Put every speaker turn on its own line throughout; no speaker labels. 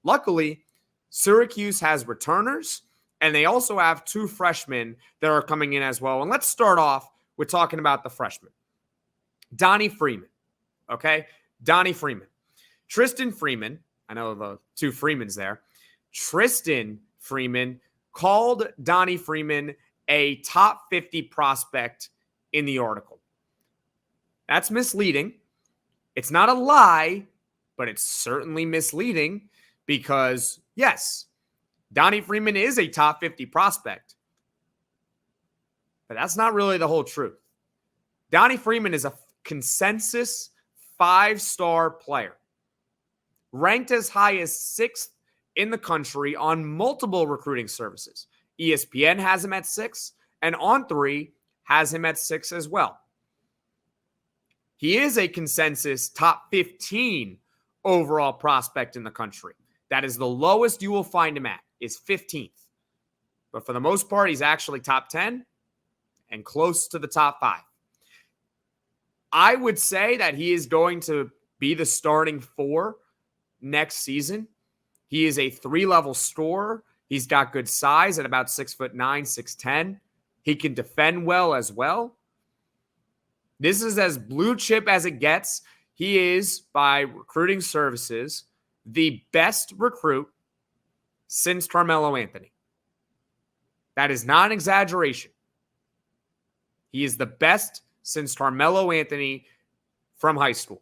Luckily, Syracuse has returners, and they also have 2 freshmen that are coming in as well. And let's start off with talking about the freshmen. Donnie Freeman, okay? Donnie Freeman. Tristan Freeman, I know the 2 Freemans there. Tristan Freeman called Donnie Freeman a top 50 prospect in the article. That's misleading. It's not a lie, but it's certainly misleading because, yes, Donnie Freeman is a top 50 prospect. But that's not really the whole truth. Donnie Freeman is a consensus 5-star player, ranked as high as 6th in the country on multiple recruiting services. ESPN has him at 6, and On3 has him at 6 as well. He is a consensus top 15 overall prospect in the country. That is the lowest you will find him at, is 15th. But for the most part, he's actually top 10 and close to the top 5. I would say that he is going to be the starting 4 next season. He is a 3-level scorer. He's got good size at about 6'9", 6'10". He can defend well as well. This is as blue chip as it gets. He is, by recruiting services, the best recruit since Carmelo Anthony. That is not an exaggeration. He is the best since Carmelo Anthony from high school.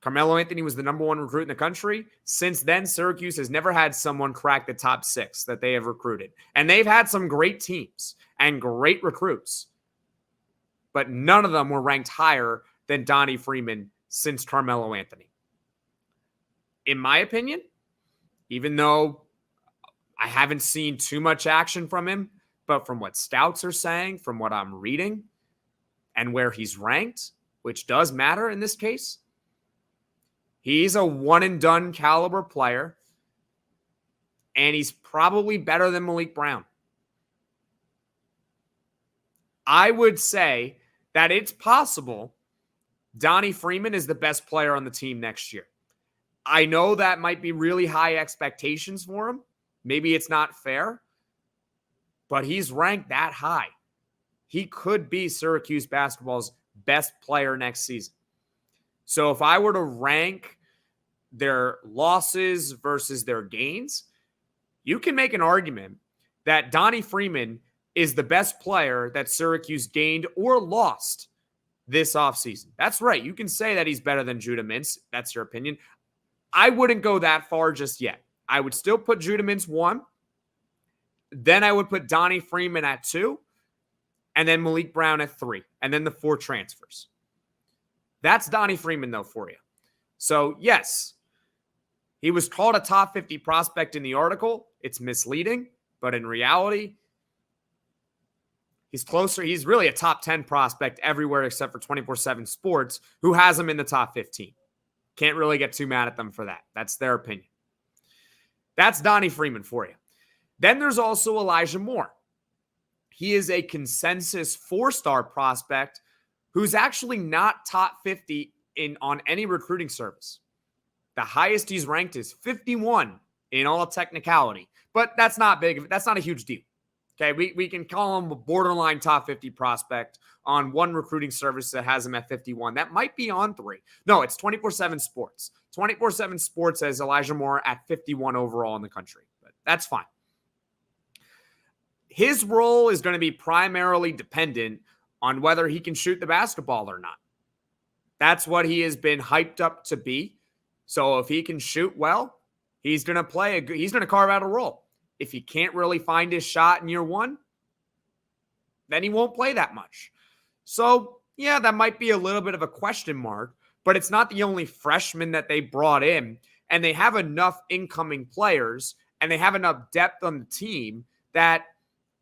Carmelo Anthony was the number 1 recruit in the country. Since then, Syracuse has never had someone crack the top 6 that they have recruited. And they've had some great teams and great recruits. But none of them were ranked higher than Donnie Freeman since Carmelo Anthony. In my opinion, even though I haven't seen too much action from him, but from what scouts are saying, from what I'm reading, and where he's ranked, which does matter in this case, he's a one-and-done caliber player, and he's probably better than Maliq Brown. I would say that it's possible Donnie Freeman is the best player on the team next year. I know that might be really high expectations for him. Maybe it's not fair, but he's ranked that high. He could be Syracuse basketball's best player next season. So if I were to rank their losses versus their gains, you can make an argument that Donnie Freeman is the best player that Syracuse gained or lost this offseason. That's right. You can say that he's better than Judah Mintz. That's your opinion. I wouldn't go that far just yet. I would still put Judah Mintz 1. Then I would put Donnie Freeman at 2. And then Maliq Brown at 3. And then the 4 transfers. That's Donnie Freeman, though, for you. So, yes, he was called a top 50 prospect in the article. It's misleading. But in reality, he's closer. He's really a top 10 prospect everywhere except for 24/7 Sports, who has him in the top 15. Can't really get too mad at them for that. That's their opinion. That's Donnie Freeman for you. Then there's also Elijah Moore. He is a consensus 4-star prospect who's actually not top 50 on any recruiting service. The highest he's ranked is 51 in all technicality, but that's not big. That's not a huge deal. Okay, we can call him a borderline top 50 prospect on one recruiting service that has him at 51. That might be On3. No, it's 24/7 Sports. 24/7 Sports has Elijah Moore at 51 overall in the country, but that's fine. His role is going to be primarily dependent on whether he can shoot the basketball or not. That's what he has been hyped up to be. So if he can shoot well, he's going to he's going to carve out a role. If he can't really find his shot in year 1, then he won't play that much. So, yeah, that might be a little bit of a question mark, but it's not the only freshman that they brought in, and they have enough incoming players, and they have enough depth on the team that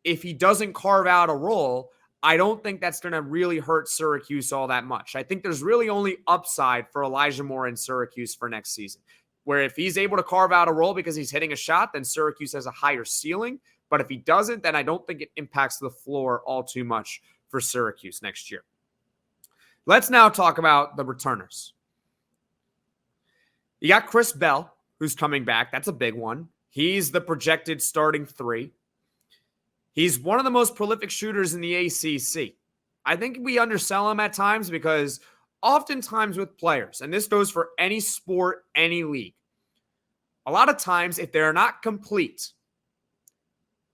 if he doesn't carve out a role, I don't think that's going to really hurt Syracuse all that much. I think there's really only upside for Elijah Moore in Syracuse for next season, where if he's able to carve out a role because he's hitting a shot, then Syracuse has a higher ceiling. But if he doesn't, then I don't think it impacts the floor all too much for Syracuse next year. Let's now talk about the returners. You got Chris Bell, who's coming back. That's a big one. He's the projected starting 3. He's one of the most prolific shooters in the ACC. I think we undersell him at times because oftentimes with players, and this goes for any sport, any league, a lot of times if they're not complete,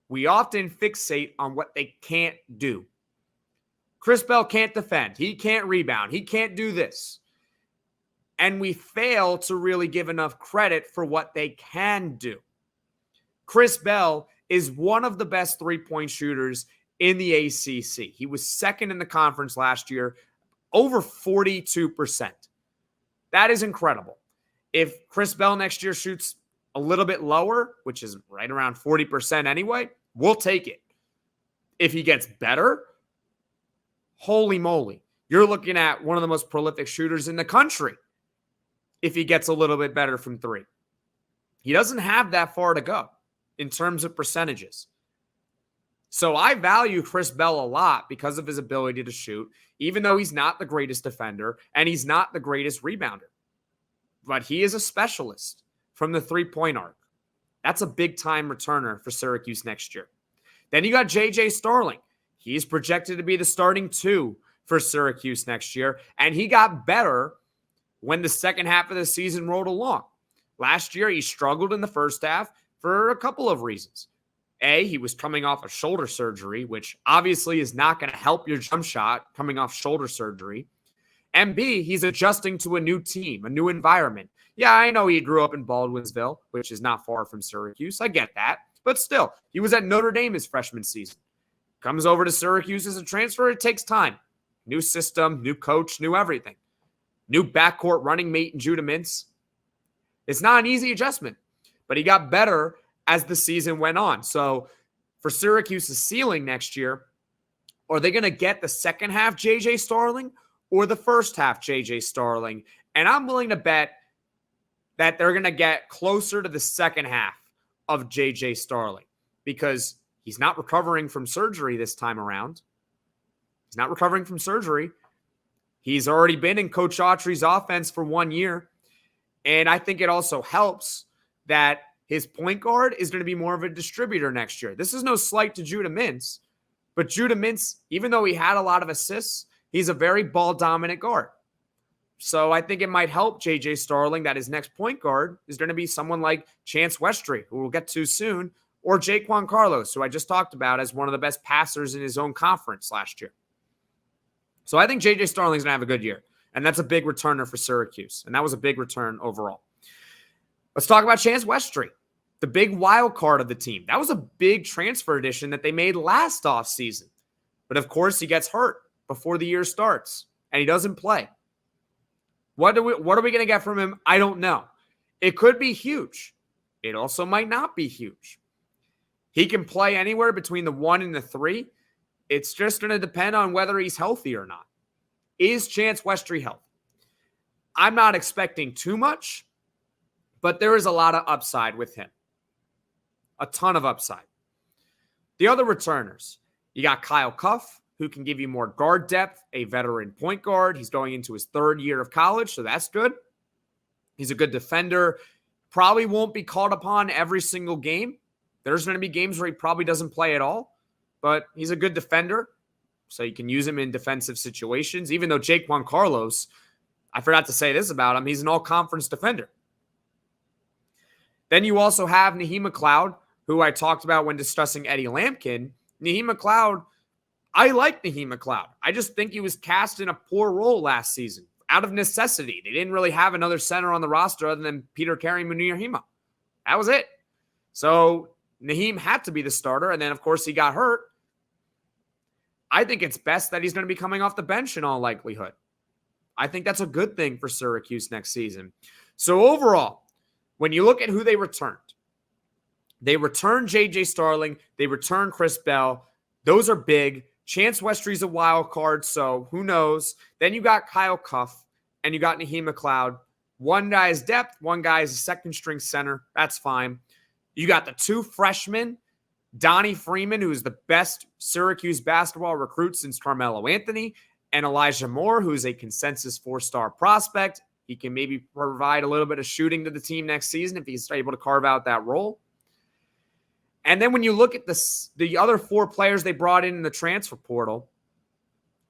we often fixate on what they can't do. Chris Bell can't defend. He can't rebound. He can't do this. And we fail to really give enough credit for what they can do. Chris Bell is one of the best three-point shooters in the ACC. He was second in the conference last year, over 42%. That is incredible. If Chris Bell next year shoots a little bit lower, which is right around 40% anyway, we'll take it. If he gets better, holy moly, you're looking at one of the most prolific shooters in the country if he gets a little bit better from 3. He doesn't have that far to go in terms of percentages. So I value Chris Bell a lot because of his ability to shoot, even though he's not the greatest defender and he's not the greatest rebounder. But he is a specialist from the three-point arc. That's a big-time returner for Syracuse next year. Then you got J.J. Starling. He's projected to be the starting 2 for Syracuse next year, and he got better when the second half of the season rolled along. Last year, he struggled in the first half for a couple of reasons. A, he was coming off a shoulder surgery, which obviously is not going to help your jump shot coming off shoulder surgery. And B, he's adjusting to a new team, a new environment. Yeah, I know he grew up in Baldwinsville, which is not far from Syracuse. I get that. But still, he was at Notre Dame his freshman season. Comes over to Syracuse as a transfer. It takes time. New system, new coach, new everything. New backcourt running mate in Judah Mintz. It's not an easy adjustment, but he got better as the season went on. So for Syracuse's ceiling next year, are they going to get the second half J.J. Starling or the first half J.J. Starling? And I'm willing to bet that they're going to get closer to the second half of J.J. Starling because he's not recovering from surgery this time around. He's not recovering from surgery. He's already been in Coach Autry's offense for 1 year. And I think it also helps that his point guard is going to be more of a distributor next year. This is no slight to Judah Mintz, but Judah Mintz, even though he had a lot of assists, he's a very ball-dominant guard. So I think it might help J.J. Starling that his next point guard is going to be someone like Chance Westry, who we'll get to soon, or Jaquan Carlos, who I just talked about as one of the best passers in his own conference last year. So I think J.J. Starling's going to have a good year, and that's a big returner for Syracuse, and that was a big return overall. Let's talk about Chance Westry, the big wild card of the team. That was a big transfer addition that they made last offseason. But of course, he gets hurt before the year starts, and he doesn't play. What are we going to get from him? I don't know. It could be huge. It also might not be huge. He can play anywhere between the 1 and the 3. It's just going to depend on whether he's healthy or not. Is Chance Westry healthy? I'm not expecting too much, but there is a lot of upside with him. A ton of upside. The other returners, you got Kyle Cuff, who can give you more guard depth, a veteran point guard. He's going into his 3rd year of college, so that's good. He's a good defender. Probably won't be called upon every single game. There's going to be games where he probably doesn't play at all, but he's a good defender, so you can use him in defensive situations. Even though Jaquan Carlos, I forgot to say this about him, he's an all-conference defender. Then you also have Naheem McLeod, who I talked about when discussing Eddie Lampkin. Naheem McLeod, I like Naheem McLeod. I just think he was cast in a poor role last season out of necessity. They didn't really have another center on the roster other than Peter Carey Munir-Hima. That was it. So Naheem had to be the starter, and then, of course, he got hurt. I think it's best that he's going to be coming off the bench in all likelihood. I think that's a good thing for Syracuse next season. So overall, when you look at who they returned J.J. Starling, they returned Chris Bell. Those are big. Chance Westry's a wild card, so who knows? Then you got Kyle Cuff, and you got Naheem McLeod. One guy is depth, one guy is a second-string center. That's fine. You got the 2 freshmen, Donnie Freeman, who is the best Syracuse basketball recruit since Carmelo Anthony, and Elijah Moore, who is a consensus 4-star prospect. He can maybe provide a little bit of shooting to the team next season if he's able to carve out that role. And then when you look at the other 4 players they brought in the transfer portal,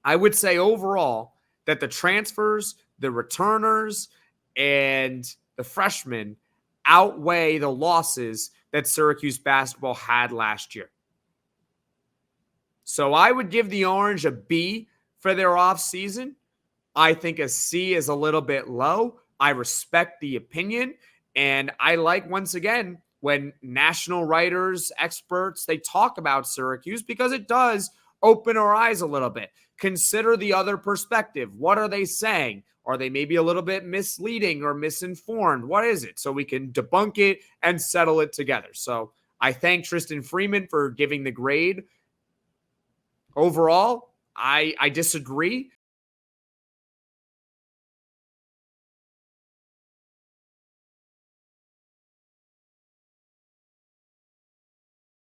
I would say overall that the transfers, the returners, and the freshmen outweigh the losses that Syracuse basketball had last year. So I would give the Orange a B for their offseason. I think a C is a little bit low. I respect the opinion. And I like, once again, when national writers, experts, they talk about Syracuse, because it does open our eyes a little bit. Consider the other perspective. What are they saying? Are they maybe a little bit misleading or misinformed? What is it? So we can debunk it and settle it together. So I thank Tristan Freeman for giving the grade. Overall, I disagree.